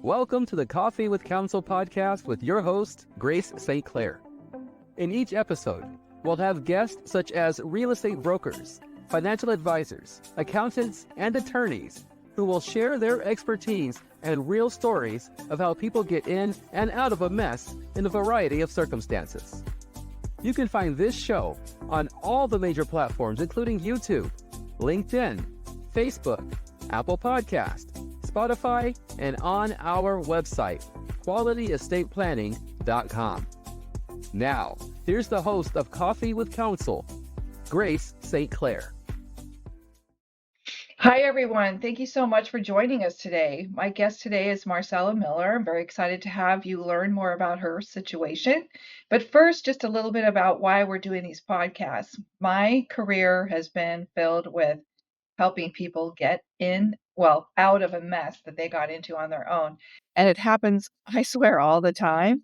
Welcome to the Coffee with Counsel podcast with your host, Grace St. Clair. In each episode, we'll have guests such as real estate brokers, financial advisors, accountants, and attorneys who will share their expertise and real stories of how people get in and out of a mess in a variety of circumstances. You can find this show on all the major platforms, including YouTube, LinkedIn, Facebook, Apple Podcast, Spotify, and on our website, qualityestateplanning.com. Now, here's the host of Coffee with Counsel, Grace St. Clair. Hi, everyone. Thank you so much for joining us today. My guest today is Marcella Miller. I'm very excited to have you learn more about her situation. But first, just a little bit about why we're doing these podcasts. My career has been filled with helping people get out of a mess that they got into on their own. And it happens, I swear, all the time.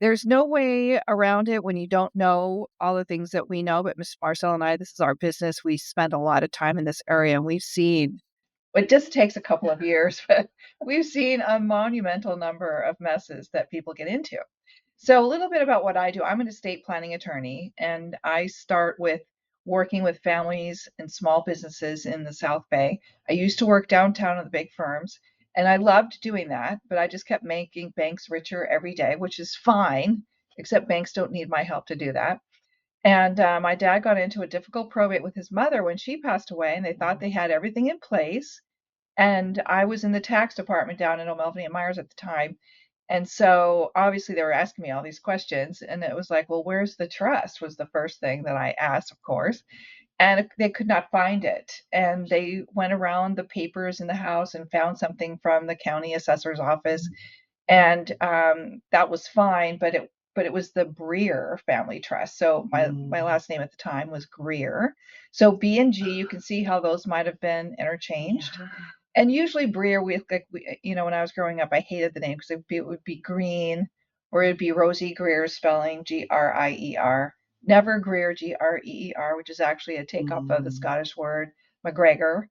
There's no way around it when you don't know all the things that we know. But Miss Marcella and I, this is our business. We spend a lot of time in this area, and we've seen, it just takes a couple of years, but we've seen a monumental number of messes that people get into. So a little bit about what I do. I'm an estate planning attorney, and I start with working with families and small businesses in the South Bay. I used to work downtown at the big firms, and I loved doing that, but I just kept making banks richer every day, which is fine, except banks don't need my help to do that. And my dad got into a difficult probate with his mother when she passed away, and they thought they had everything in place. And I was in the tax department down in O'Melveny and Myers at the time. And so obviously they were asking me all these questions, and it was like, well, where's the trust was the first thing that I asked, of course. And they could not find it. And they went around the papers in the house and found something from the county assessor's office. And that was fine, but it was the Greer family trust. So my last name at the time was Greer. So B and G, you can see how those might have been interchanged. Yeah. And usually Breer, when I was growing up, I hated the name because it would be Green, or it'd be Rosie Greer spelling Grier. Never Greer, Greer, which is actually a takeoff of the Scottish word McGregor.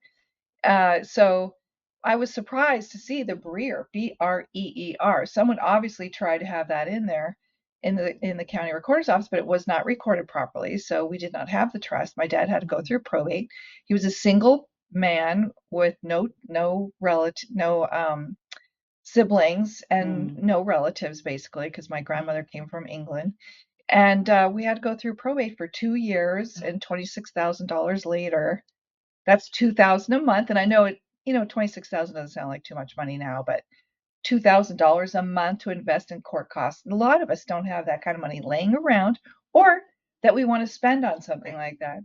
So I was surprised to see the Breer, Breer. Someone obviously tried to have that in there in the county recorder's office, but it was not recorded properly. So we did not have the trust. My dad had to go through probate. He was a single man with no siblings and no relatives, basically, because my grandmother came from England. And we had to go through probate for 2 years, and $26,000 later, that's $2,000 a month. And I know $26,000 doesn't sound like too much money now, but $2,000 a month to invest in court costs. And a lot of us don't have that kind of money laying around, or that we want to spend on something like that.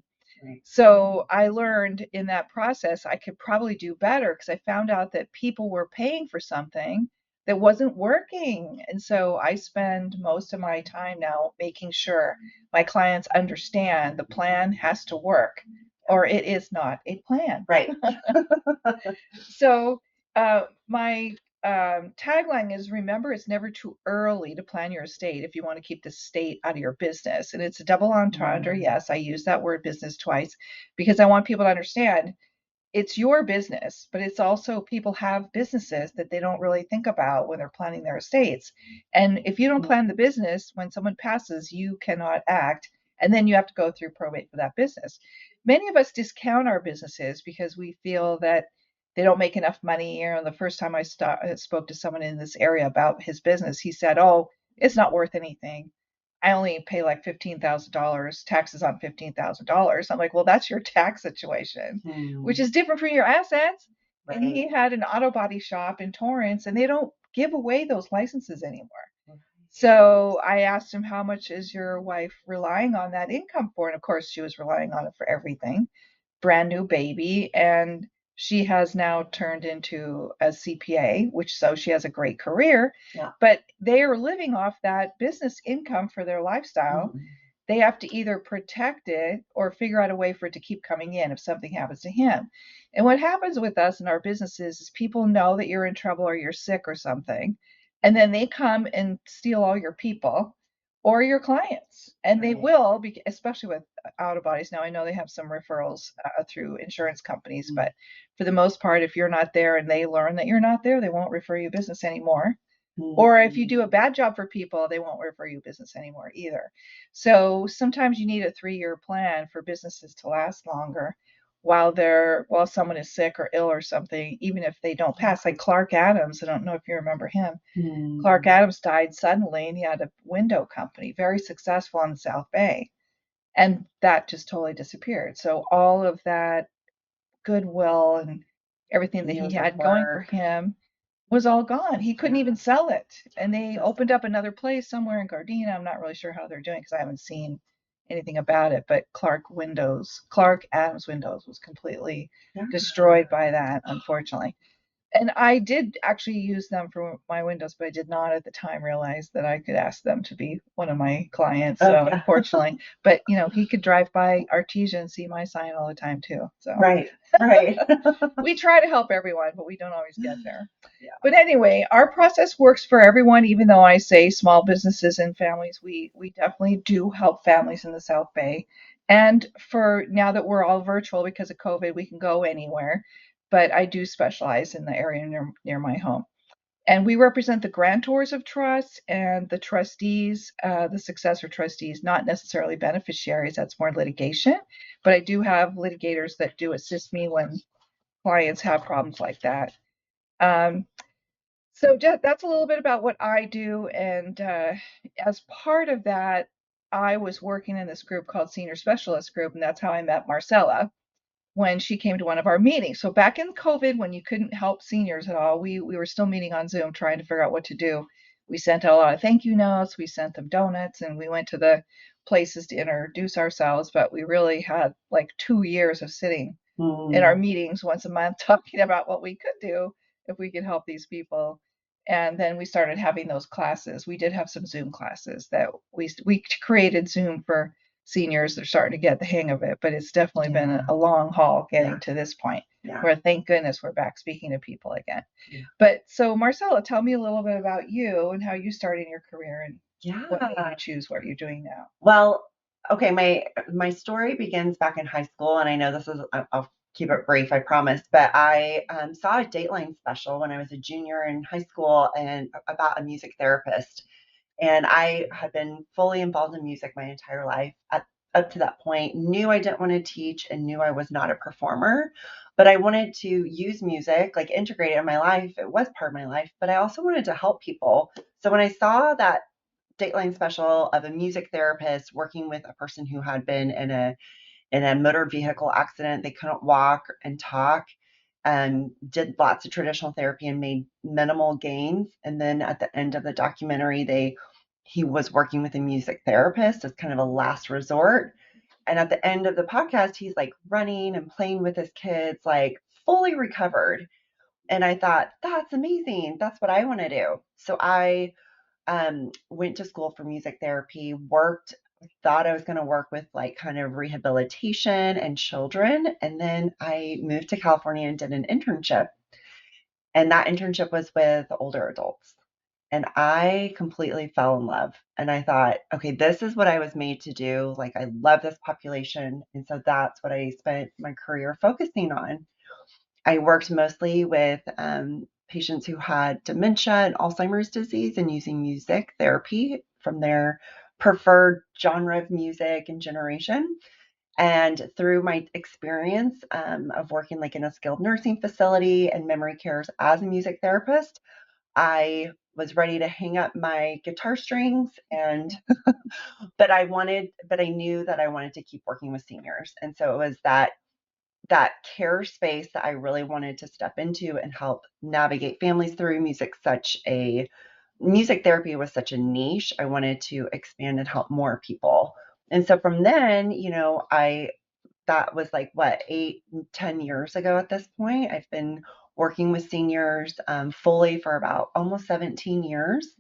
So I learned in that process I could probably do better, because I found out that people were paying for something that wasn't working. And so I spend most of my time now making sure my clients understand the plan has to work, or it is not a plan. Right. So my tagline is, remember, it's never too early to plan your estate if you want to keep the state out of your business. And it's a double entendre. Yes, I use that word business twice because I want people to understand it's your business, but it's also, people have businesses that they don't really think about when they're planning their estates. And if you don't plan the business, when someone passes, you cannot act. And then you have to go through probate for that business. Many of us discount our businesses because we feel that they don't make enough money. The first time I spoke to someone in this area about his business, he said, oh, it's not worth anything. I only pay like $15,000 taxes on $15,000. I'm like, well, that's your tax situation, which is different from your assets. Right. And he had an auto body shop in Torrance, and they don't give away those licenses anymore. So I asked him, how much is your wife relying on that income for? And of course, she was relying on it for everything. Brand new baby. And she has now turned into a CPA, so she has a great career. Yeah. But they are living off that business income for their lifestyle. They have to either protect it or figure out a way for it to keep coming in if something happens to him. And what happens with us in our businesses is people know that you're in trouble or you're sick or something, and then they come and steal all your people or your clients. And they will, especially with out of bodies. Now, I know they have some referrals through insurance companies, but for the most part, if you're not there and they learn that you're not there, they won't refer you business anymore. Or if you do a bad job for people, they won't refer you business anymore either. So sometimes you need a 3-year plan for businesses to last longer while someone is sick or ill or something, even if they don't pass. Like Clark Adams, I don't know if you remember him. Clark Adams died suddenly, and he had a window company, very successful on the South Bay, and that just totally disappeared. So all of that goodwill and everything that he had going for him was all gone. He couldn't even sell it. And they opened up another place somewhere in Gardena. I'm not really sure how they're doing because I haven't seen anything about it. But Clark Adams Windows was completely destroyed by that, unfortunately. And I did actually use them for my windows, but I did not at the time realize that I could ask them to be one of my clients. So unfortunately, but he could drive by Artesia and see my sign all the time too. So right. We try to help everyone, but we don't always get there. But anyway, our process works for everyone, even though I say small businesses and families, we definitely do help families in the South Bay. And for now that we're all virtual because of COVID, we can go anywhere. But I do specialize in the area near my home. And we represent the grantors of trusts and the trustees, the successor trustees, not necessarily beneficiaries. That's more litigation. But I do have litigators that do assist me when clients have problems like that. So that's a little bit about what I do. And as part of that, I was working in this group called Senior Specialist Group, and that's how I met Marcella when she came to one of our meetings. So back in COVID, when you couldn't help seniors at all, we were still meeting on Zoom trying to figure out what to do. We sent out a lot of thank you notes, we sent them donuts, and we went to the places to introduce ourselves. But we really had like 2 years of sitting in our meetings once a month talking about what we could do if we could help these people. And then we started having those classes. We did have some Zoom classes that we created Zoom for seniors. They're starting to get the hang of it, but it's definitely been a long haul getting to this point where thank goodness we're back speaking to people again. But so Marcella, tell me a little bit about you and how you started in your career and what made you choose what you're doing now. Well, okay, my story begins back in high school, and I know I'll keep it brief, I promise, but I saw a Dateline special when I was a junior in high school and about a music therapist. And I had been fully involved in music my entire life. Up to that point, knew I didn't want to teach and knew I was not a performer, but I wanted to use music, like integrate it in my life. It was part of my life, but I also wanted to help people. So when I saw that Dateline special of a music therapist working with a person who had been in a motor vehicle accident, they couldn't walk and talk, and did lots of traditional therapy and made minimal gains. And then at the end of the documentary, he was working with a music therapist as kind of a last resort. And at the end of the podcast, he's like running and playing with his kids, like fully recovered. And I thought, that's amazing. That's what I want to do. So I went to school for music therapy, thought I was going to work with like kind of rehabilitation and children. And then I moved to California and did an internship. And that internship was with older adults. And I completely fell in love. And I thought, okay, this is what I was made to do. Like, I love this population. And so that's what I spent my career focusing on. I worked mostly with patients who had dementia and Alzheimer's disease and using music therapy from their preferred genre of music and generation. And through my experience of working like in a skilled nursing facility and memory cares as a music therapist, I was ready to hang up my guitar strings but I knew that I wanted to keep working with seniors. And so it was that care space that I really wanted to step into and help navigate families through. Music therapy was such a niche. I wanted to expand and help more people. And so from then, that was like 8-10 years ago at this point. I've been working with seniors fully for about almost 17 years,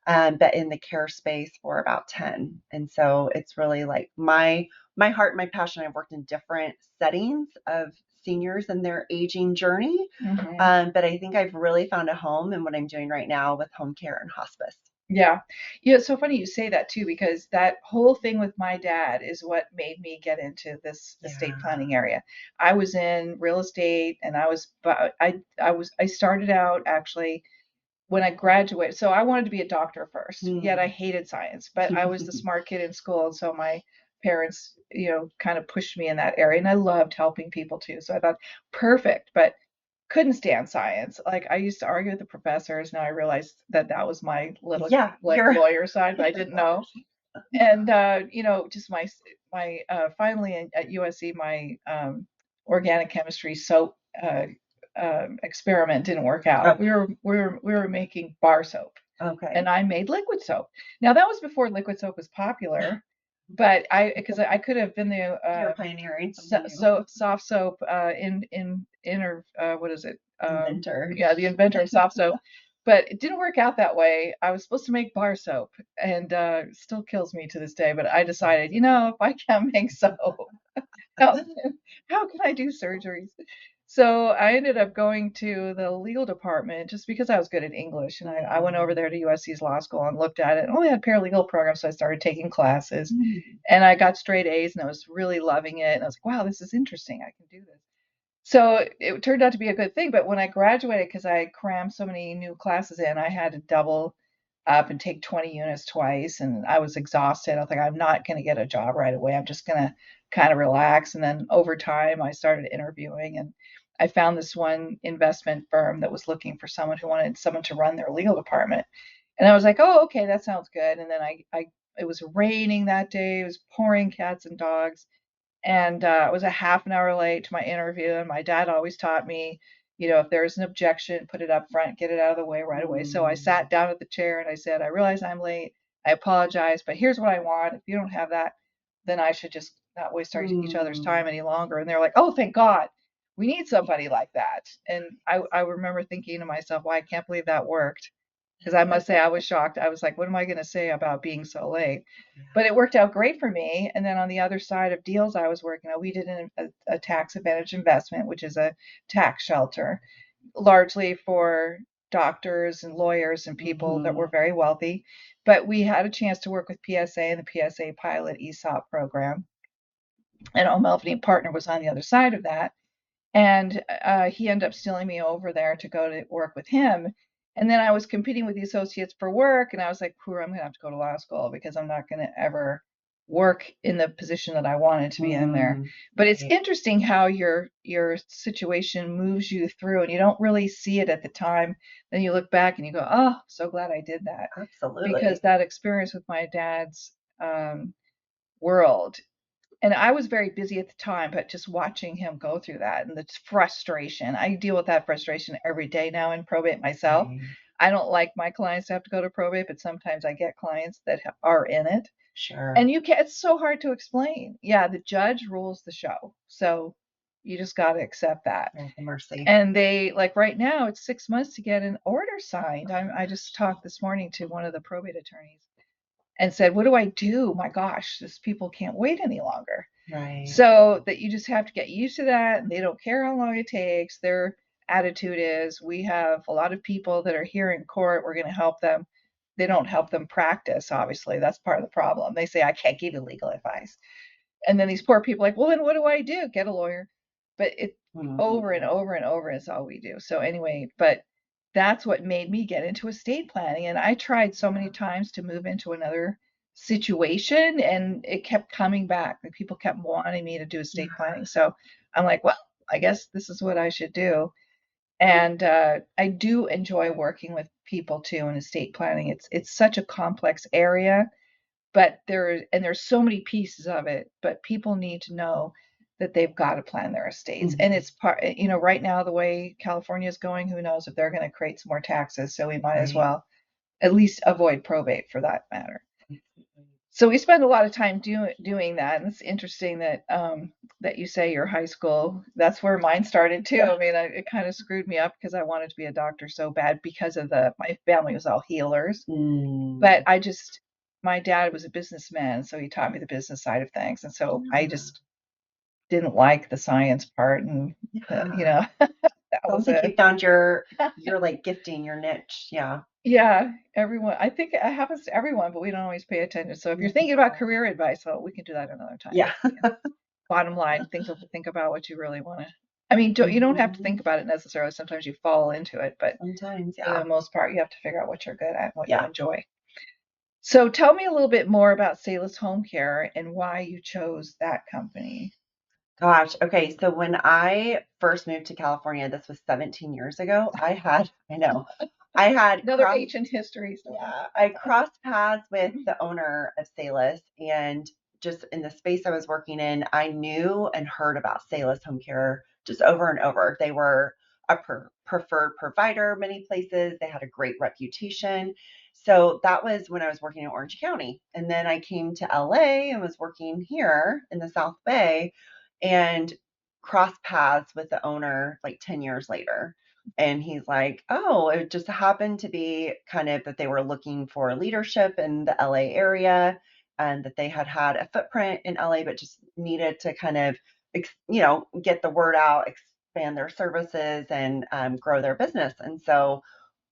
but in the care space for about 10. And so it's really like my heart, my passion. I've worked in different settings of seniors and their aging journey. But I think I've really found a home in what I'm doing right now with home care and hospice. Yeah. Yeah, it's so funny you say that too, because that whole thing with my dad is what made me get into this estate Yeah. planning area. I was in real estate and I started out actually when I graduated. So I wanted to be a doctor first, yet I hated science, but I was the smart kid in school. And so my parents, kind of pushed me in that area and I loved helping people too. So I thought, perfect. But couldn't stand science. Like I used to argue with the professors. Now I realized that that was my little Yeah, like you're lawyer side, but I didn't know. And just my finally at USC my organic chemistry soap experiment didn't work out. oh, We were making bar soap, okay. and I made liquid soap. Now that was before liquid soap was popular, but I could have been the You're pioneering something new. soft soap inner what is it? Inventor. Yeah, the inventor of soft soap. But it didn't work out that way. I was supposed to make bar soap, and it still kills me to this day. But I decided, if I can't make soap, how, how can I do surgeries? So I ended up going to the legal department just because I was good at English. And I went over there to USC's law school and looked at it. It only had paralegal programs, so I started taking classes. And I got straight A's and I was really loving it. And I was like, wow, this is interesting. I can do this. So it turned out to be a good thing. But when I graduated, because I crammed so many new classes in, I had to double up and take 20 units twice. And I was exhausted. I was like, I'm not going to get a job right away. I'm just going to kind of relax. And then over time, I started interviewing and I found this one investment firm that was looking for someone who wanted someone to run their legal department. And I was like, oh, okay, that sounds good. And then it was raining that day. It was pouring cats and dogs. And I was a half an hour late to my interview. And my dad always taught me, if there's an objection, put it up front, get it out of the way right away. So I sat down at the chair and I said, I realize I'm late. I apologize, but here's what I want. If you don't have that, then I should just not waste each other's time any longer. And they're like, oh, thank God. We need somebody like that. And I remember thinking to myself, well, I can't believe that worked. Because I must say, I was shocked. I was like, what am I going to say about being so late? But it worked out great for me. And then on the other side of deals I was working on, we did a tax advantage investment, which is a tax shelter, largely for doctors and lawyers and people that were very wealthy. But we had a chance to work with PSA and the PSA pilot ESOP program. And O'Melveny Partner was on the other side of that. And he ended up stealing me over there to go to work with him. And then I was competing with the associates for work, and I was like, poor, I'm going to have to go to law school because I'm not going to ever work in the position that I wanted to be in there. But it's interesting how your situation moves you through, and you don't really see it at the time. Then you look back and you go, oh, so glad I did that. Absolutely. Because that experience with my dad's world, and I was very busy at the time, but just watching him go through that and the frustration, I deal with that frustration every day now in probate myself. I don't like my clients to have to go to probate, but sometimes I get clients that are in it. Sure. And it's so hard to explain. Yeah, the judge rules the show. So you just got to accept that. Mercy. And they, like right now, it's 6 months to get an order signed. I just talked this morning to one of the probate attorneys and said, what do I do? My gosh, these people can't wait any longer. Right. So that you just have to get used to that. And they don't care how long it takes. Their attitude is, we have a lot of people that are here in court. We're going to help them. They don't help them practice, obviously. That's part of the problem. They say, I can't give you legal advice. And then these poor people are like, well, then what do I do? Get a lawyer. But it over and over and over is all we do. So anyway, but that's what made me get into estate planning. And I tried so many times to move into another situation and it kept coming back. The people kept wanting me to do estate planning. So I'm like, well, I guess this is what I should do. And I do enjoy working with people too in estate planning. It's such a complex area, but there's so many pieces of it, but people need to know that they've got to plan their estates. And it's part, right now, the way California is going, who knows if they're going to create some more taxes. So we might as well at least avoid probate for that matter. So we spend a lot of time doing that. And it's interesting that that you say your high school, that's where mine started too. I mean, it kind of screwed me up because I wanted to be a doctor so bad because of my family was all healers. But my dad was a businessman, so he taught me the business side of things. And so I just didn't like the science part. And, that Sounds was like it. you found your like gifting, your niche. Yeah. Yeah, everyone. I think it happens to everyone, but we don't always pay attention. So if you're thinking about career advice, well, we can do that another time. Yeah. Bottom line, think about what you really want to. I mean, you don't have to think Mhm. about it necessarily. Sometimes you fall into it, but Sometimes, for the yeah. most part, you have to figure out what you're good at, what you Yeah. enjoy. So tell me a little bit more about Salus Home Care and why you chose that company. Gosh. Okay. So when I first moved to California, this was 17 years ago, I know, I had Another ancient history story. yeah, I crossed paths with the owner of Salus, and just in the space I was working in, I knew and heard about Salus Home Care just over and over. They were a preferred provider many places. They had a great reputation. So that was when I was working in Orange County. And then I came to LA and was working here in the South Bay and crossed paths with the owner like 10 years later. And he's like, oh, it just happened to be kind of that they were looking for leadership in the LA area and that they had a footprint in LA, but just needed to kind of, get the word out, expand their services and grow their business. And so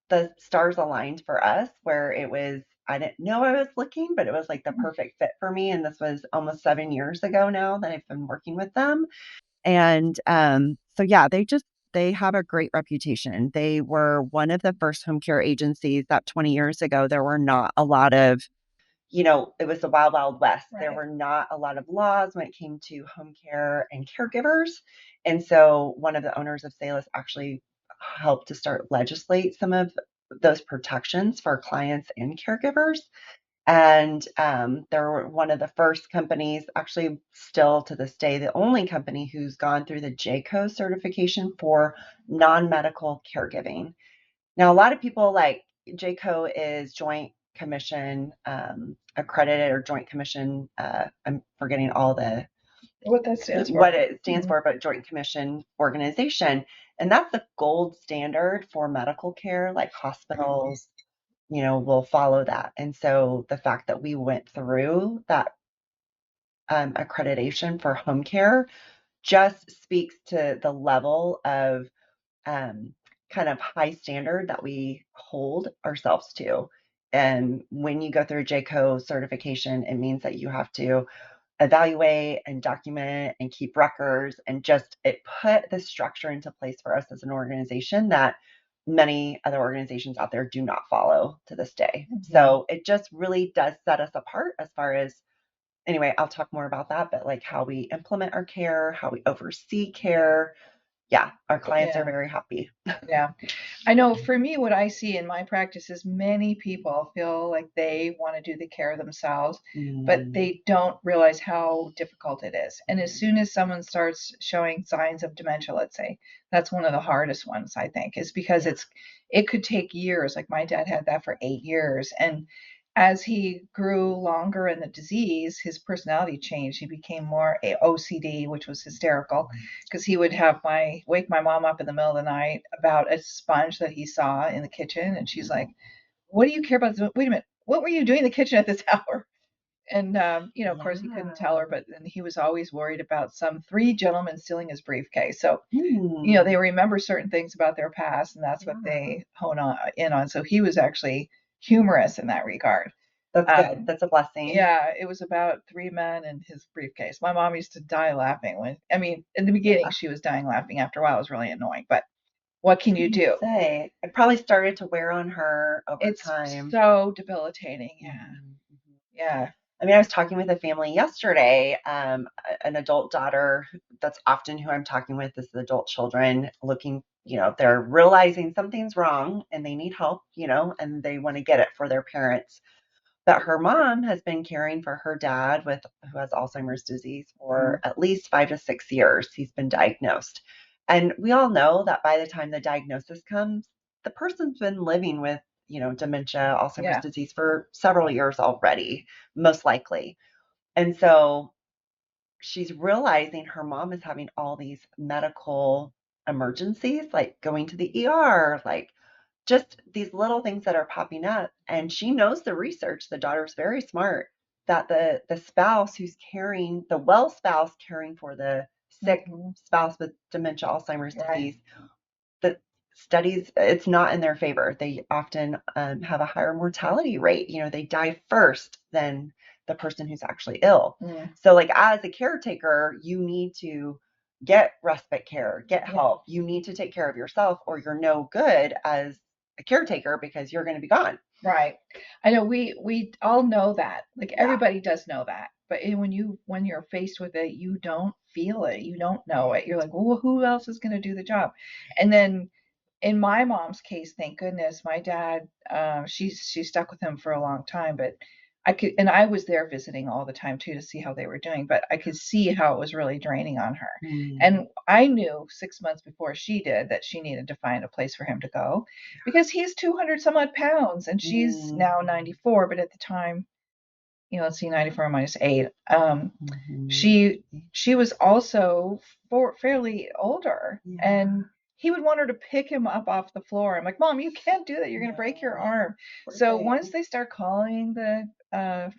the stars aligned for us where it was, I didn't know I was looking, but it was like the perfect fit for me. And this was almost 7 years ago now that I've been working with them. And so, yeah, they have a great reputation. They were one of the first home care agencies that 20 years ago, there were not a lot of, it was the wild, wild west. There Right. were not a lot of laws when it came to home care and caregivers. And so one of the owners of Salus actually helped to start legislate some of those protections for clients and caregivers. And they're one of the first companies, actually still to this day, the only company who's gone through the JCAHO certification for non-medical caregiving. Now, a lot of people like JCAHO is Joint Commission accredited or Joint Commission. I'm forgetting all the What that stands for. what it stands for, but Joint Commission organization, and that's the gold standard for medical care, like hospitals will follow that. And so the fact that we went through that accreditation for home care just speaks to the level of kind of high standard that we hold ourselves to. And when you go through JCAHO certification, it means that you have to evaluate and document and keep records, and just it put the structure into place for us as an organization that many other organizations out there do not follow to this day. Mm-hmm. So it just really does set us apart as far as, anyway, I'll talk more about that, but like how we implement our care, how we oversee care. Yeah, our clients are very happy. Yeah. I know for me, what I see in my practice is many people feel like they want to do the care themselves, but they don't realize how difficult it is. And as soon as someone starts showing signs of dementia, let's say, that's one of the hardest ones, I think, is because it could take years. Like my dad had that for 8 years. And as he grew longer in the disease, his personality changed. He became more OCD, which was hysterical, because he would wake my mom up in the middle of the night about a sponge that he saw in the kitchen, and she's like, "What do you care about this? Wait a minute, what were you doing in the kitchen at this hour?" And of course, he couldn't tell her, but then he was always worried about some three gentlemen stealing his briefcase. So they remember certain things about their past, and that's what they hone in on. So he was actually humorous in that regard. That's good. That's a blessing. Yeah, it was about three men and his briefcase. My mom used to die laughing in the beginning, she was dying laughing. After a while, it was really annoying. But what can you do? Say, it probably started to wear on her over time. It's so debilitating. Yeah. Yeah. I mean, I was talking with a family yesterday, an adult daughter, that's often who I'm talking with is the adult children looking, they're realizing something's wrong and they need help, and they want to get it for their parents. But her mom has been caring for her dad who has Alzheimer's disease for at least 5 to 6 years. He's been diagnosed. And we all know that by the time the diagnosis comes, the person's been living with, dementia, Alzheimer's disease for several years already, most likely. And so she's realizing her mom is having all these medical emergencies, like going to the ER, like just these little things that are popping up. And she knows the research. The daughter's very smart that the spouse who's caring, the well spouse caring for the sick spouse with dementia, Alzheimer's disease, the studies, it's not in their favor. They often have a higher mortality rate. They die first than the person who's actually ill. So like as a caretaker, you need to get respite care, get help. You need to take care of yourself or you're no good as a caretaker because you're going to be gone. Right. I know we all know that. Like everybody does know that. But when you're faced with it, you don't feel it. You don't know it. You're like, well, who else is going to do the job? And then in my mom's case, thank goodness, my dad, she stuck with him for a long time, but I was there visiting all the time too to see how they were doing, but I could see how it was really draining on her. And I knew 6 months before she did that she needed to find a place for him to go because he's 200 some odd pounds and she's now 94, but at the time, let's see, 94 minus 8. She was also fairly older, and he would want her to pick him up off the floor. I'm like, Mom, you can't do that. You're going to break your arm. So once they start calling the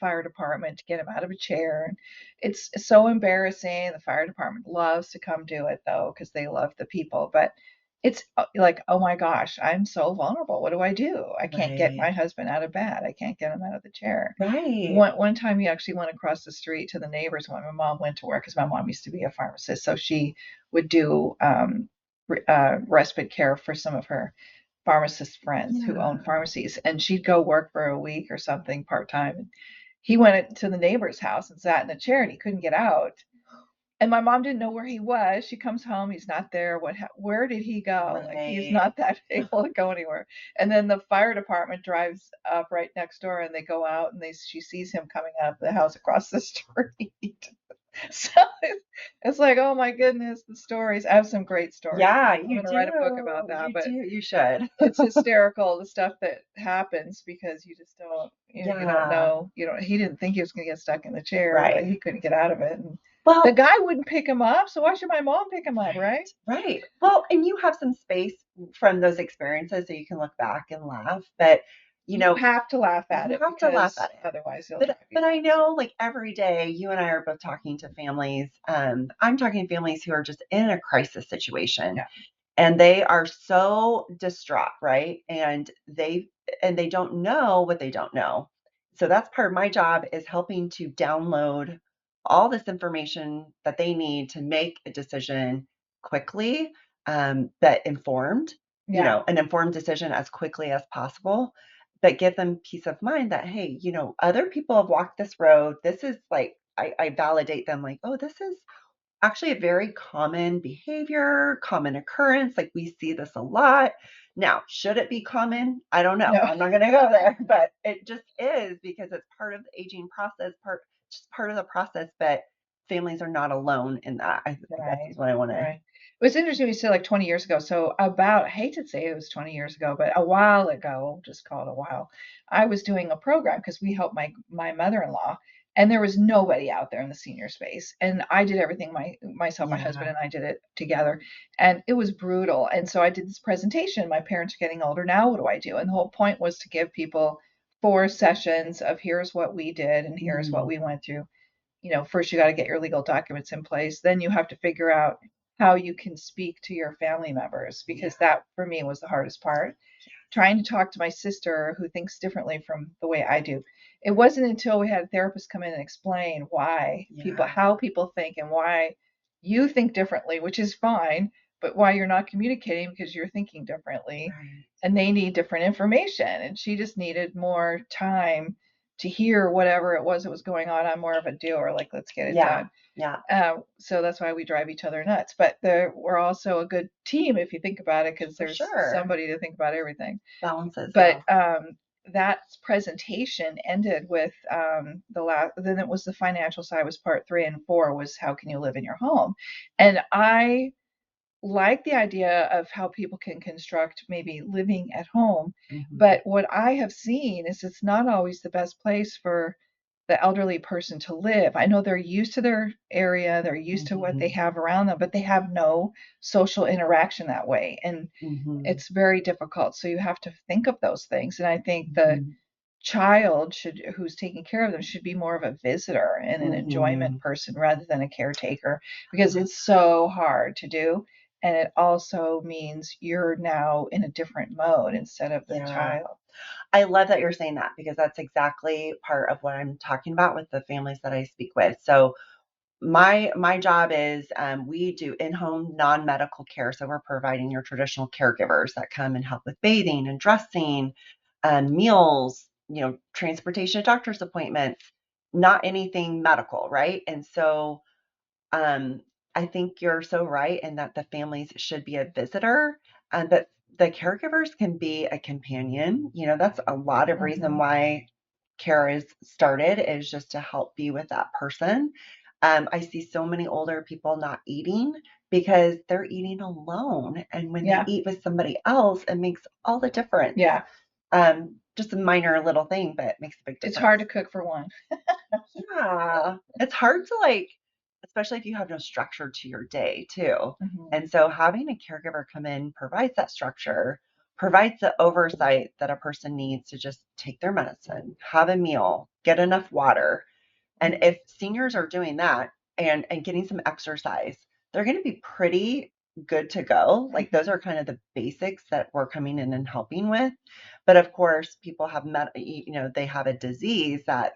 fire department to get him out of a chair, it's so embarrassing. The fire department loves to come do it though, because they love the people. But it's like, oh my gosh, I'm so vulnerable. What do? I can't get my husband out of bed. I can't get him out of the chair. Right. One time he actually went across the street to the neighbors when my mom went to work, because my mom used to be a pharmacist. So she would do respite care for some of her pharmacist friends who own pharmacies. And she'd go work for a week or something part-time. And he went to the neighbor's house and sat in a chair and he couldn't get out. And my mom didn't know where he was. She comes home, he's not there. Where did he go? Like, he's not that able to go anywhere. And then the fire department drives up right next door and they go out and she sees him coming out of the house across the street. So it's like, oh my goodness, the stories. I have some great stories. Yeah, I'm going to write a book about that. You should. It's hysterical, the stuff that happens because you just don't, you don't know. He didn't think he was going to get stuck in the chair. Right. But he couldn't get out of it. And well, the guy wouldn't pick him up, so why should my mom pick him up, right? Right. Well, and you have some space from those experiences so you can look back and laugh, but you have to laugh at it. Otherwise, but I know, like every day, you and I are both talking to families. I'm talking to families who are just in a crisis situation, and they are so distraught, right? And they don't know what they don't know. So that's part of my job, is helping to download all this information that they need to make a decision quickly, but informed. An informed decision as quickly as possible. But give them peace of mind that, hey, other people have walked this road. This is like, I validate them like, oh, this is actually a very common behavior, common occurrence. Like we see this a lot. Now, should it be common? I don't know. No. I'm not going to go there, but it just is because it's part of the aging process, just part of the process. But families are not alone in that. I guess is what I want to. Right. It was interesting you said like 20 years ago. So I hate to say it was 20 years ago, but a while ago, just call it a while, I was doing a program because we helped my mother-in-law, and there was nobody out there in the senior space. And I did everything myself, my husband and I did it together, and it was brutal. And so I did this presentation. My parents are getting older now. What do I do? And the whole point was to give people 4 sessions of here's what we did and here's what we went through. First you got to get your legal documents in place. Then you have to figure out how you can speak to your family members, because that for me was the hardest part. Trying to talk to my sister who thinks differently from the way I do. It wasn't until we had a therapist come in and explain how people think and why you think differently, which is fine, but why you're not communicating because you're thinking differently, and they need different information. And she just needed more time to hear whatever it was that was going on. I'm more of a doer, like, let's get it done. Yeah. So that's why we drive each other nuts. But we're also a good team if you think about it, because there's somebody to think about everything. Balances. But that presentation ended with then it was the financial side was part 3, and 4 was how can you live in your home. And I like the idea of how people can construct maybe living at home. But what I have seen is it's not always the best place for the elderly person to live. I know they're used to their area, they're used to what they have around them, but they have no social interaction that way. And it's very difficult. So you have to think of those things. And I think the child who's taking care of them should be more of a visitor and an enjoyment person rather than a caretaker, because it's so hard to do. And it also means you're now in a different mode instead of the child. I love that you're saying that, because that's exactly part of what I'm talking about with the families that I speak with. So my job is we do in-home non-medical care. So we're providing your traditional caregivers that come and help with bathing and dressing, meals, transportation, doctor's appointments, not anything medical, right? And so I think you're so right in that the families should be a visitor, and that the caregivers can be a companion. That's a lot of reason why care is started, is just to help be with that person. I see so many older people not eating because they're eating alone. And when they eat with somebody else, it makes all the difference. Yeah. Just a minor little thing, but it makes a big difference. It's hard to cook for one. Yeah. It's hard to especially if you have no structure to your day too. And so having a caregiver come in provides that structure, provides the oversight that a person needs to just take their medicine, have a meal, get enough water. And if seniors are doing that and getting some exercise, they're going to be pretty good to go. Like those are kind of the basics that we're coming in and helping with. But of course, people have they have a disease that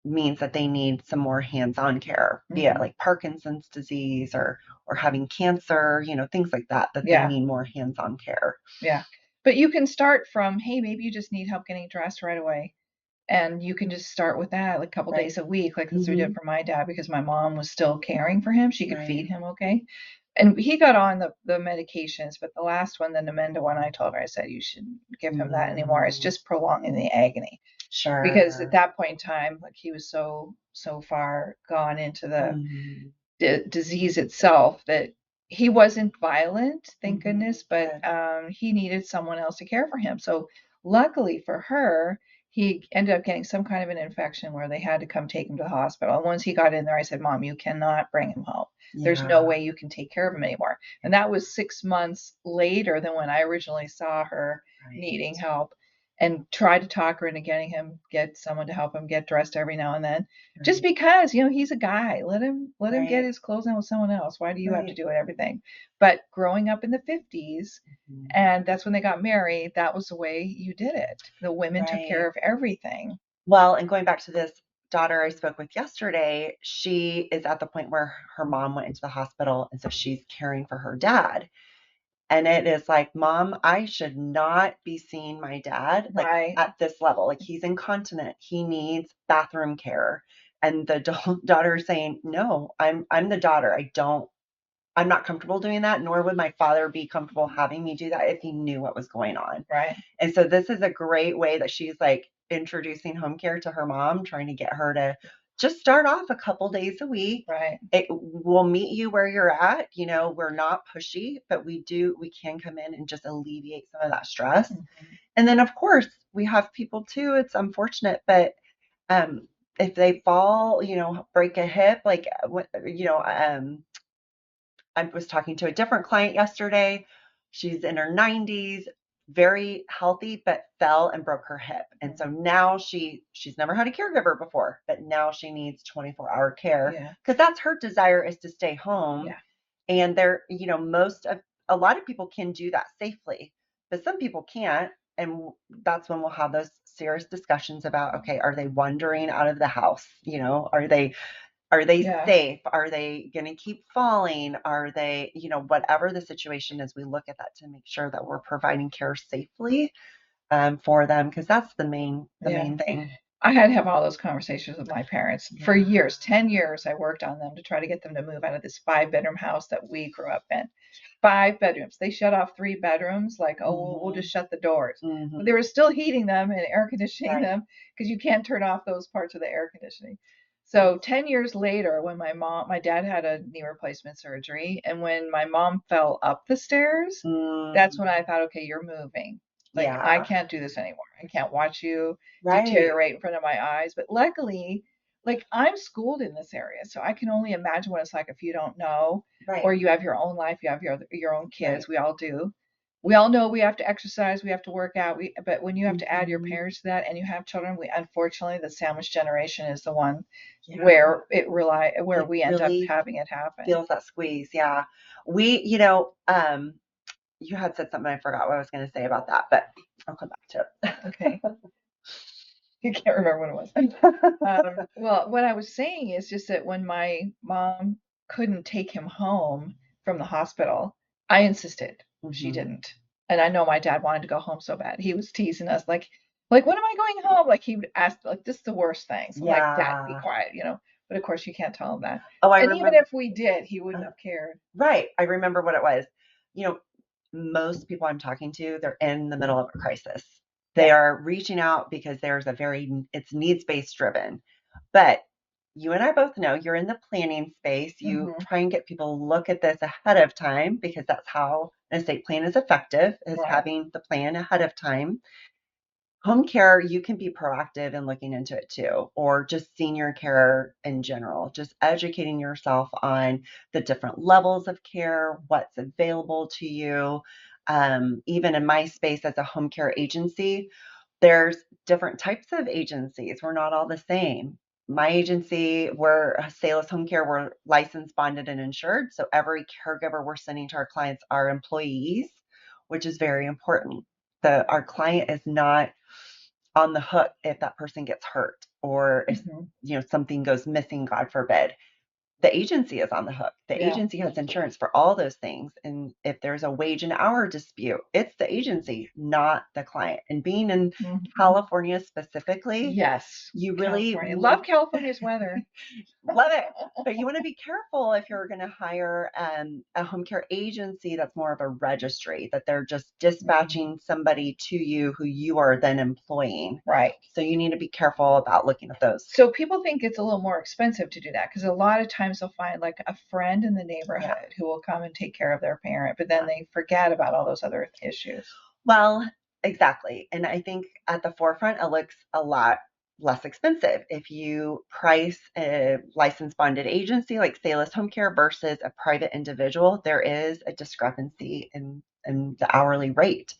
means that they need some more hands-on care, be it like Parkinson's disease or having cancer, things like that they need more hands-on care. Yeah. But you can start from, hey, maybe you just need help getting dressed right away. And you can just start with that like a couple days a week, like that's what we did for my dad, because my mom was still caring for him. She could feed him okay. And he got on the medications, but the last one, the Namenda one, I told her, I said, you shouldn't give him that anymore. It's just prolonging the agony. Sure. Because at that point in time, like he was so far gone into the disease itself that he wasn't violent, thank goodness, but he needed someone else to care for him. So luckily for her, he ended up getting some kind of an infection where they had to come take him to the hospital. And once he got in there, I said, Mom, you cannot bring him home. There's no way you can take care of him anymore. And that was 6 months later than when I originally saw her needing help, and tried to talk her into get someone to help him get dressed every now and then. Just because, he's a guy. Let him get his clothes on with someone else. Why do you have to do everything? But growing up in the 50s, and that's when they got married, that was the way you did it. The women took care of everything. Well, and going back to this daughter I spoke with yesterday, she is at the point where her mom went into the hospital, and so she's caring for her dad. And it is like, Mom, I should not be seeing my dad at this level. Like he's incontinent. He needs bathroom care. And the daughter is saying, no, I'm the daughter. I'm not comfortable doing that, nor would my father be comfortable having me do that if he knew what was going on. Right. And so this is a great way that she's introducing home care to her mom, trying to get her to just start off a couple days a week. Right. It will meet you where you're at. We're not pushy, but we can come in and just alleviate some of that stress. And then of course we have people too. It's unfortunate, but if they fall, break a hip, I was talking to a different client yesterday. She's in her 90s, very healthy, but fell and broke her hip. And so now she's never had a caregiver before, but now she needs 24-hour care, because that's her desire, is to stay home. And a lot of people can do that safely, but some people can't. And that's when we'll have those serious discussions about, okay, are they wandering out of the house? Are they safe? Are they going to keep falling? Are they, whatever the situation is, we look at that to make sure that we're providing care safely for them, because that's the main thing. I had to have all those conversations with my parents for years. 10 years I worked on them to try to get them to move out of this 5-bedroom house that we grew up in. 5 bedrooms. They shut off 3 bedrooms, we'll just shut the doors. But they were still heating them and air conditioning them, because you can't turn off those parts of the air conditioning. So 10 years later, when my dad had a knee replacement surgery, and when my mom fell up the stairs, that's when I thought, okay, you're moving. I can't do this anymore. I can't watch you deteriorate in front of my eyes. But luckily, I'm schooled in this area, so I can only imagine what it's like if you don't know, or you have your own life, you have your own kids. We all do. we all know we have to exercise, we have to work out. But when you have to add your parents to that and you have children, unfortunately the sandwich generation is the one where we end up having it happen. Feels that squeeze. Yeah. You had said something, I forgot what I was going to say about that, but I'll come back to it. Okay. You can't remember what it was. Well, what I was saying is just that when my mom couldn't take him home from the hospital, I insisted. She didn't. And I know my dad wanted to go home so bad. He was teasing us like, when am I going home? Like he would ask, like, this is the worst thing. So like, Dad, be quiet, But of course you can't tell him that. Oh, and even if we did, he wouldn't have cared. Right. I remember what it was. Most people I'm talking to, they're in the middle of a crisis. They are reaching out because it's needs-based driven. But you and I both know you're in the planning space. You try and get people to look at this ahead of time because that's how an estate plan is effective, is having the plan ahead of time. Home care, you can be proactive in looking into it too, or just senior care in general, just educating yourself on the different levels of care, what's available to you. Even in my space as a home care agency, there's different types of agencies. We're not all the same. My agency, we're Salus Home Care, we're licensed, bonded, and insured. So every caregiver we're sending to our clients are employees, which is very important. Our client is not on the hook if that person gets hurt or if something goes missing, God forbid. The agency is on the hook. The agency has insurance for all those things. And if there's a wage and hour dispute, it's the agency, not the client. And being in California specifically, you really love California's weather. Love it. But you want to be careful if you're going to hire a home care agency that's more of a registry, that they're just dispatching somebody to you who you are then employing. Right. So you need to be careful about looking at those. So people think it's a little more expensive to do that because a lot of times they'll find like a friend in the neighborhood who will come and take care of their parent, but then they forget about all those other issues. Well, exactly. And I think at the forefront, it looks a lot less expensive. If you price a licensed bonded agency like Salus Home Care versus a private individual, there is a discrepancy in the hourly rate,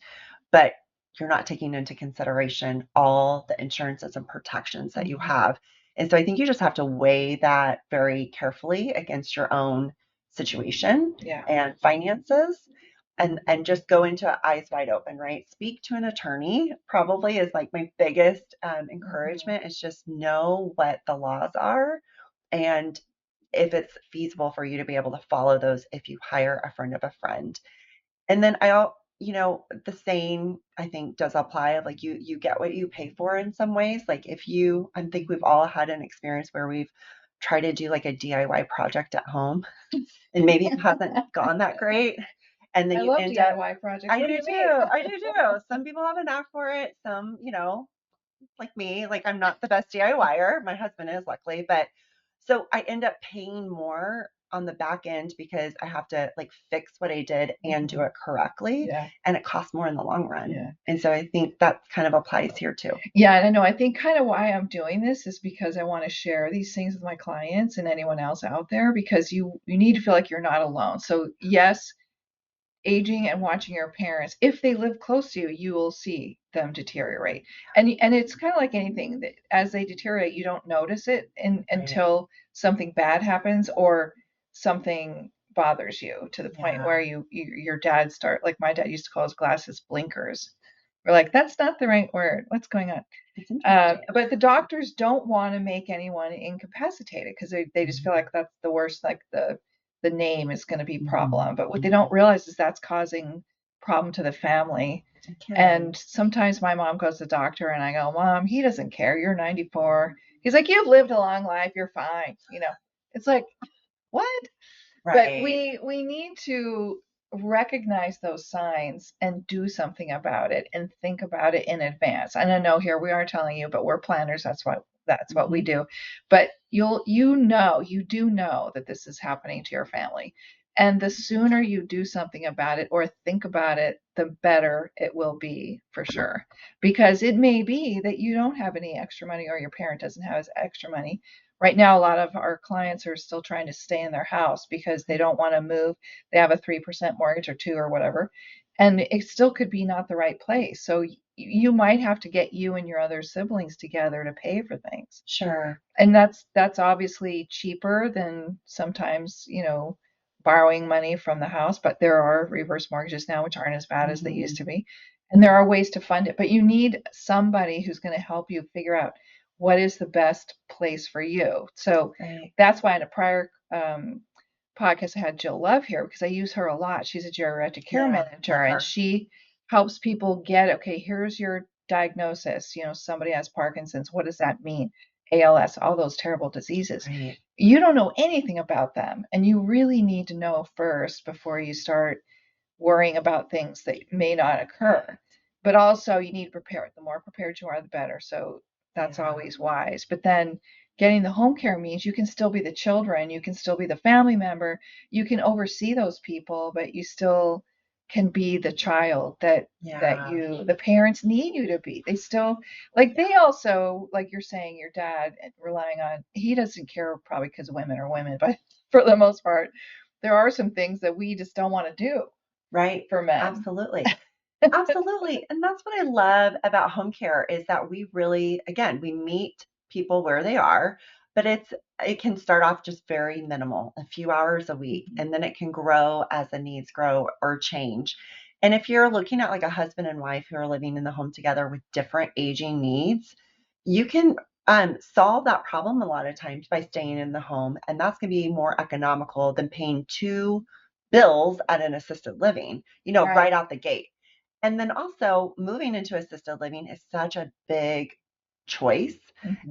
but you're not taking into consideration all the insurances and protections that you have. And so I think you just have to weigh that very carefully against your own situation and finances. And just go into it eyes wide open, right? Speak to an attorney probably is like my biggest encouragement is just know what the laws are and if it's feasible for you to be able to follow those if you hire a friend of a friend. And then the saying I think does apply of like you get what you pay for in some ways. Like I think we've all had an experience where we've tried to do like a DIY project at home and maybe it hasn't gone that great. And then I love DIY projects. I do too. Some people have a knack for it. Some, like me, like I'm not the best DIYer. My husband is, luckily, but so I end up paying more on the back end because I have to like fix what I did and do it correctly. And it costs more in the long run. And so I think that kind of applies here too. Yeah, and I know. I think kind of why I'm doing this is because I want to share these things with my clients and anyone else out there because you need to feel like you're not alone. So yes, aging and watching your parents, if they live close to you, you will see them deteriorate. And it's kind of like anything that as they deteriorate, you don't notice it until something bad happens or something bothers you to the point where your dad like my dad used to call his glasses blinkers. We're like, that's not the right word. What's going on? But the doctors don't want to make anyone incapacitated because they just feel like that's the worst, like the name is going to be problem. But what they don't realize is that's causing problem to the family. And sometimes my mom goes to the doctor and I go, Mom, he doesn't care. You're 94. He's like, you've lived a long life. You're fine. It's like, what? Right. But we need to recognize those signs and do something about it and think about it in advance. And I know here we are telling you, but we're planners. That's what we do. But you do know that this is happening to your family. And the sooner you do something about it or think about it, the better it will be for sure. Because it may be that you don't have any extra money or your parent doesn't have extra money. Right now, a lot of our clients are still trying to stay in their house because they don't want to move. They have a 3% mortgage or 2 or whatever. and it still could be not the right place. So you might have to get you and your other siblings together to pay for things. Sure. And that's obviously cheaper than sometimes, borrowing money from the house, but there are reverse mortgages now which aren't as bad as they used to be. And there are ways to fund it, but you need somebody who's going to help you figure out what is the best place for you. So that's why in a prior podcast I had Jill Love here, because I use her a lot. She's a geriatric care manager, and she helps people get, okay, here's your diagnosis. Somebody has Parkinson's. What does that mean? ALS, all those terrible diseases. Right. You don't know anything about them, and you really need to know first before you start worrying about things that may not occur. But also, you need to prepare. The more prepared you are, the better. So that's always wise. But then getting the home care means you can still be the children, you can still be the family member, you can oversee those people, but you still can be the child that the parents need you to be. They still, they also, like you're saying, your dad relying on, he doesn't care probably because women are women, but for the most part, there are some things that we just don't want to do. Right. For men. Absolutely. Absolutely. And that's what I love about home care is that we really, again, we meet people where they are, but it can start off just very minimal, a few hours a week, and then it can grow as the needs grow or change. And if you're looking at like a husband and wife who are living in the home together with different aging needs, you can solve that problem a lot of times by staying in the home. And that's going to be more economical than paying two bills at an assisted living, right out the gate. And then also moving into assisted living is such a big choice.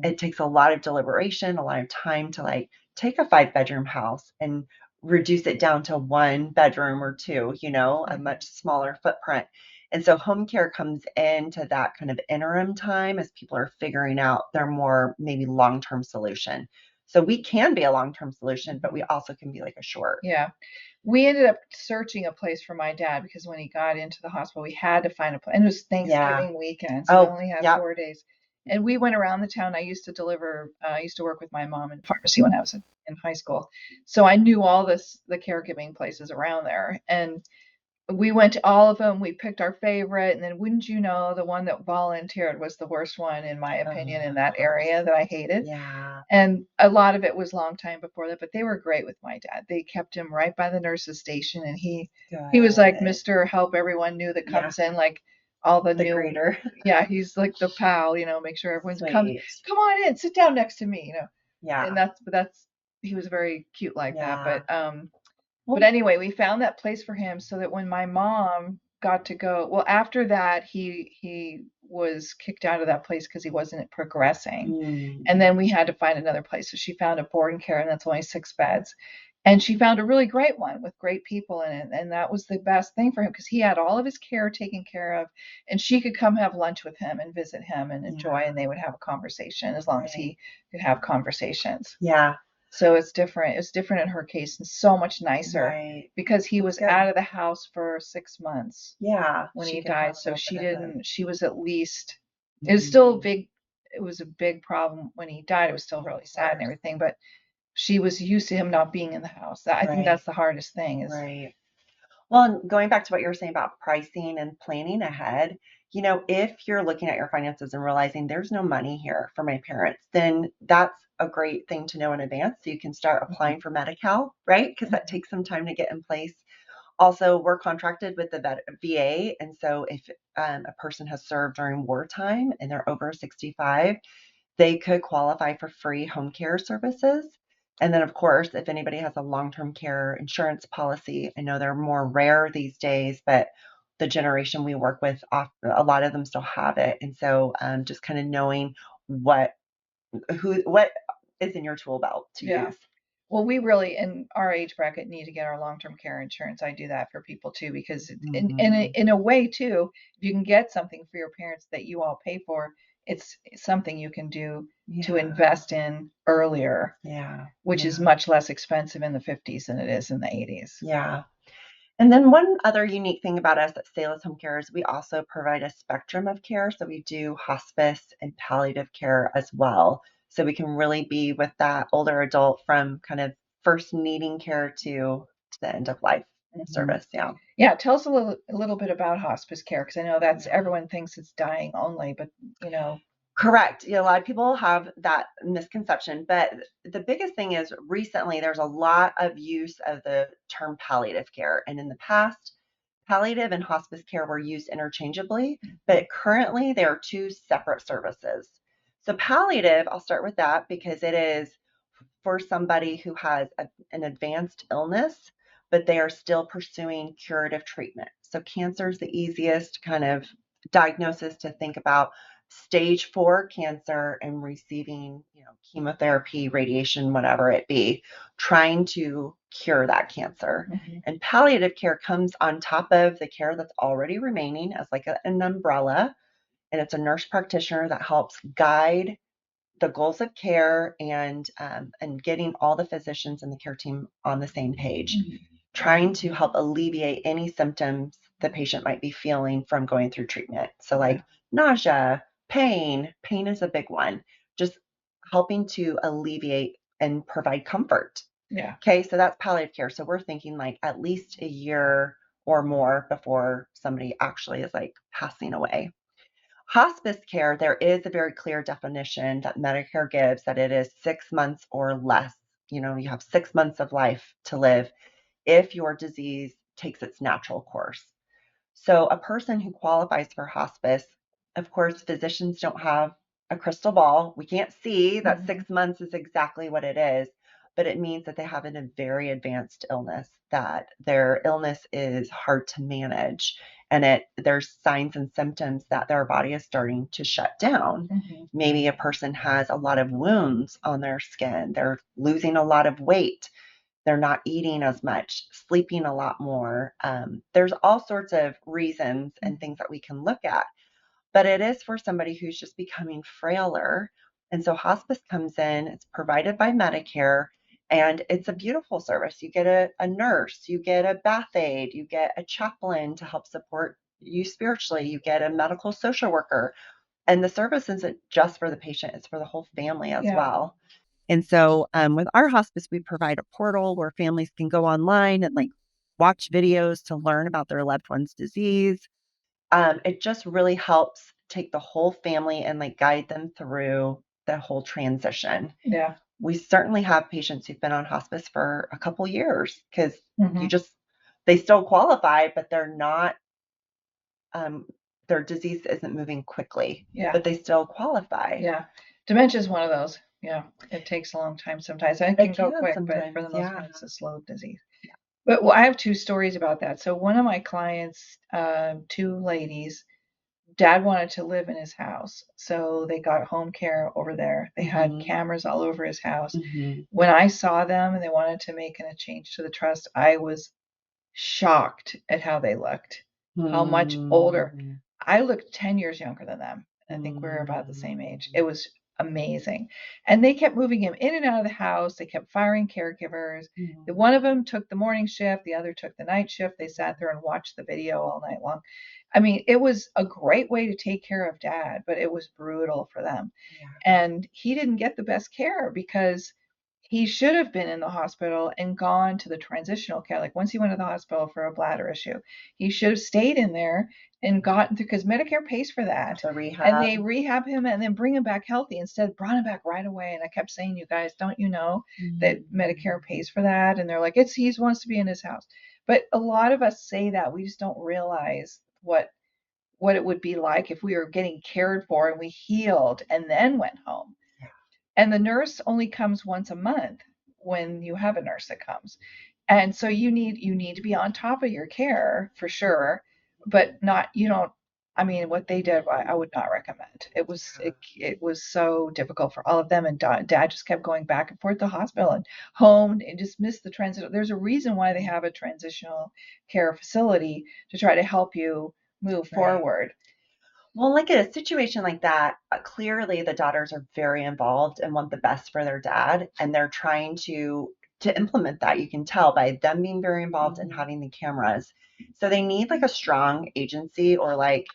It takes a lot of deliberation, a lot of time to take a 5-bedroom house and reduce it down to 1 bedroom or 2, a much smaller footprint. And so home care comes into that kind of interim time as people are figuring out their more maybe long-term solution. So we can be a long-term solution, but we also can be like a short. Yeah. We ended up searching a place for my dad because when he got into the hospital, we had to find a place. And it was Thanksgiving weekend, so we only had 4 days. And we went around the town. I used to work with my mom in pharmacy when I was in high school. So I knew all the caregiving places around there. And we went to all of them. We picked our favorite. And then wouldn't you know, the one that volunteered was the worst one, in my opinion, in that area that I hated. Yeah. And a lot of it was long time before that, but they were great with my dad. They kept him right by the nurse's station, and he was like Mr. Help everyone new that comes in, like all the new greeter. Yeah, he's like the pal, make sure everyone's come on in, sit down next to me, Yeah. And that's he was very cute like that. But anyway, we found that place for him so that when my mom got to go, after that, he was kicked out of that place because he wasn't progressing. And then we had to find another place. So she found a board and care, and that's only 6 beds. And she found a really great one with great people in it. And that was the best thing for him because he had all of his care taken care of, and she could come have lunch with him and visit him and enjoy, and they would have a conversation as long as he could have conversations. Yeah. So it's different. It's different in her case and so much nicer because he was out of the house for 6 months. Yeah. When he died. So she was at least, it was still big. It was a big problem when he died. It was still really sad and everything, but she was used to him not being in the house. I think that's the hardest thing is. Right. Well, going back to what you were saying about pricing and planning ahead, if you're looking at your finances and realizing there's no money here for my parents, then that's a great thing to know in advance. So you can start applying for Medi-Cal, right? Because that takes some time to get in place. Also, we're contracted with the VA. And so if a person has served during wartime and they're over 65, they could qualify for free home care services. And then, of course, if anybody has a long-term care insurance policy, I know they're more rare these days, but the generation we work with, a lot of them still have it. And so just kind of knowing what is in your tool belt to use. Well, we really, in our age bracket, need to get our long-term care insurance. I do that for people too, because in a way too, if you can get something for your parents that you all pay for, it's something you can do to invest in earlier, which is much less expensive in the 50s than it is in the 80s. Yeah. And then one other unique thing about us at Salus Home Care is we also provide a spectrum of care. So we do hospice and palliative care as well. So we can really be with that older adult from kind of first needing care to the end of life. service. Yeah. Yeah. Tell us a little bit about hospice care, because I know that's everyone thinks it's dying only, but Correct. A lot of people have that misconception, but the biggest thing is recently there's a lot of use of the term palliative care. And in the past, palliative and hospice care were used interchangeably, but currently they are two separate services. So palliative, I'll start with that because it is for somebody who has an advanced illness, but they are still pursuing curative treatment. So cancer is the easiest kind of diagnosis to think about. Stage 4 cancer and receiving, chemotherapy, radiation, whatever it be, trying to cure that cancer. And palliative care comes on top of the care that's already remaining as like an umbrella. And it's a nurse practitioner that helps guide the goals of care and getting all the physicians and the care team on the same page, trying to help alleviate any symptoms the patient might be feeling from going through treatment. So like nausea, pain is a big one, just helping to alleviate and provide comfort. Yeah. Okay, so that's palliative care. So we're thinking like at least a year or more before somebody actually is like passing away. Hospice care, there is a very clear definition that Medicare gives that it is 6 months or less. You have 6 months of life to live if your disease takes its natural course. So a person who qualifies for hospice, of course, physicians don't have a crystal ball. We can't see that 6 months is exactly what it is, but it means that they have a very advanced illness, that their illness is hard to manage, and there's signs and symptoms that their body is starting to shut down. Maybe a person has a lot of wounds on their skin. They're losing a lot of weight. They're not eating as much, sleeping a lot more. There's all sorts of reasons and things that we can look at, but it is for somebody who's just becoming frailer. And so hospice comes in, it's provided by Medicare, and it's a beautiful service. You get a nurse, you get a bath aide, you get a chaplain to help support you spiritually, you get a medical social worker. And the service isn't just for the patient, it's for the whole family as well. And so with our hospice, we provide a portal where families can go online and like watch videos to learn about their loved one's disease. It just really helps take the whole family and like guide them through the whole transition. Yeah. We certainly have patients who've been on hospice for a couple years because they still qualify, but they're not, their disease isn't moving quickly, but they still qualify. Yeah. Dementia is one of those. Yeah. It takes a long time sometimes. It can go quick, but for the most part, it's a slow disease. Yeah. But I have 2 stories about that. So one of my clients, 2 ladies, dad wanted to live in his house. So they got home care over there. They had cameras all over his house. When I saw them and they wanted to make a change to the trust, I was shocked at how they looked, how much older. I looked 10 years younger than them. I think we're about the same age. It was amazing. And they kept moving him in and out of the house. They kept firing caregivers. One of them took the morning shift. The other took the night shift. They sat there and watched the video all night long. I mean, it was a great way to take care of dad, but it was brutal for them. And he didn't get the best care because he should have been in the hospital and gone to the transitional care. Like once he went to the hospital for a bladder issue, he should have stayed in there and gotten through, because Medicare pays for that. The rehab. And they rehab him and then bring him back healthy. Instead, brought him back right away. And I kept saying, you guys, don't you know that Medicare pays for that? And they're like, he wants to be in his house. But a lot of us say that. We just don't realize what it would be like if we were getting cared for and we healed and then went home. And the nurse only comes once a month when you have a nurse that comes. And so you need to be on top of your care for sure, but what they did, I would not recommend. It was so difficult for all of them. And dad just kept going back and forth to the hospital and home and just missed the transition. There's a reason why they have a transitional care facility to try to help you move forward. Well, like in a situation like that, clearly the daughters are very involved and want the best for their dad, and they're trying to implement that. You can tell by them being very involved and having the cameras. So they need like a strong agency, or like,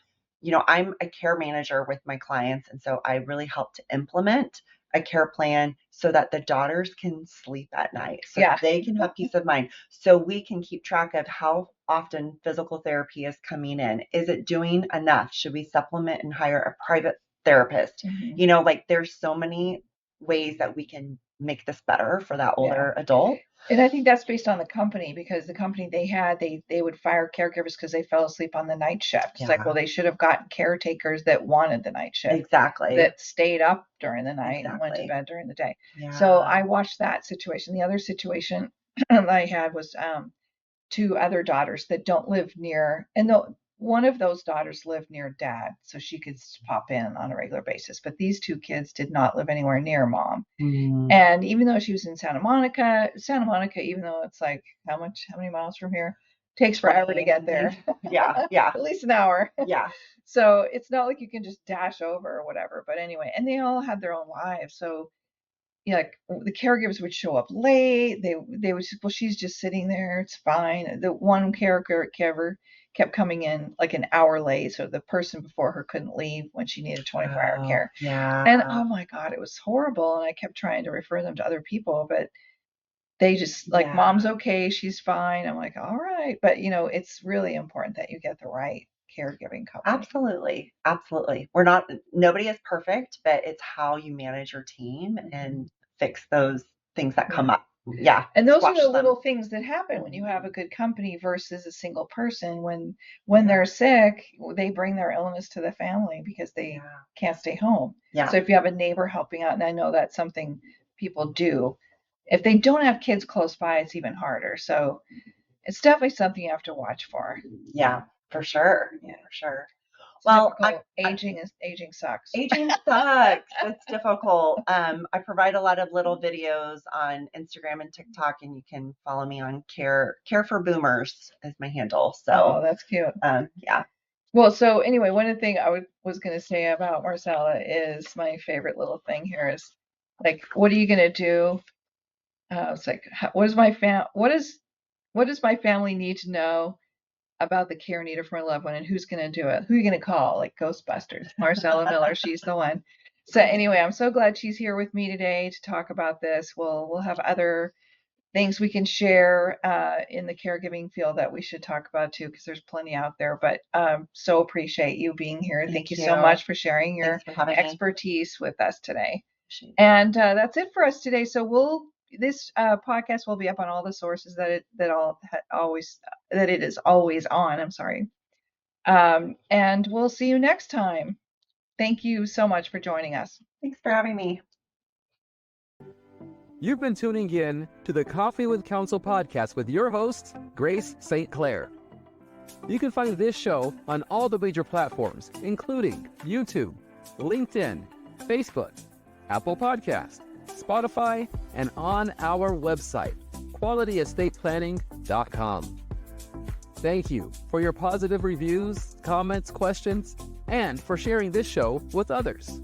I'm a care manager with my clients, and so I really help to implement a care plan so that the daughters can sleep at night, so Yeah. they can have peace of mind, so we can keep track of how often physical therapy is coming in. Is it doing enough? Should we supplement and hire a private therapist? Mhm. You know, like there's so many ways that we can make this better for that older adult. And I think that's based on the company, because the company they had, they would fire caregivers because they fell asleep on the night shift. It's like, Yeah. well, they should have gotten caretakers that wanted the night shift, Exactly. that stayed up during the night and went to Exactly. bed during the day. Yeah. So I watched that situation. The other situation I had was two other daughters that don't live near, and one of those daughters lived near dad, so she could pop in on a regular basis. But these two kids did not live anywhere near mom. Mm. And even though she was in Santa Monica, even though it's like, how many miles from here? Takes forever to get there. Yeah. Yeah. At least an hour. Yeah. So it's not like you can just dash over or whatever. But anyway, and they all had their own lives. So yeah, like the caregivers would show up late. They would just, well, she's just sitting there. It's fine. The one caregiver kept coming in like an hour late, so the person before her couldn't leave when she needed 24-hour care. Yeah. And oh my God, it was horrible. And I kept trying to refer them to other people, but they just like, mom's okay, she's fine. I'm like, all right. But it's really important that you get the right caregiving company. Absolutely. Absolutely. Nobody is perfect, but it's how you manage your team and fix those things that come up. Yeah. And those are the little things that happen when you have a good company versus a single person. When they're sick, they bring their illness to the family because they can't stay home. Yeah. So if you have a neighbor helping out, and I know that's something people do, if they don't have kids close by, it's even harder. So it's definitely something you have to watch for. Yeah, for sure. Yeah, for sure. Well, aging sucks. Aging sucks. It's difficult. I provide a lot of little videos on Instagram and TikTok, and you can follow me on Care for Boomers is my handle. So that's cute. Yeah. Well, so anyway, one of the things I was going to say about Marcella is my favorite little thing here is like, what are you going to do? It's like, what does my family need to know about the care needed for my loved one, and who's going to do it? Who are you going to call? Like Ghostbusters, Marcella Miller. She's the one. So anyway, I'm so glad she's here with me today to talk about this. We'll have other things we can share in the caregiving field that we should talk about too, because there's plenty out there. But so appreciate you being here. Thank you so much for sharing your expertise with us today. And that's it for us today. So this podcast will be up on all the sources that it is always on. I'm sorry. And we'll see you next time. Thank you so much for joining us. Thanks for having me. You've been tuning in to the Coffee with Counsel podcast with your host, Grace St. Clair. You can find this show on all the major platforms, including YouTube, LinkedIn, Facebook, Apple Podcasts, Spotify, and on our website, qualityestateplanning.com. Thank you for your positive reviews, comments, questions, and for sharing this show with others.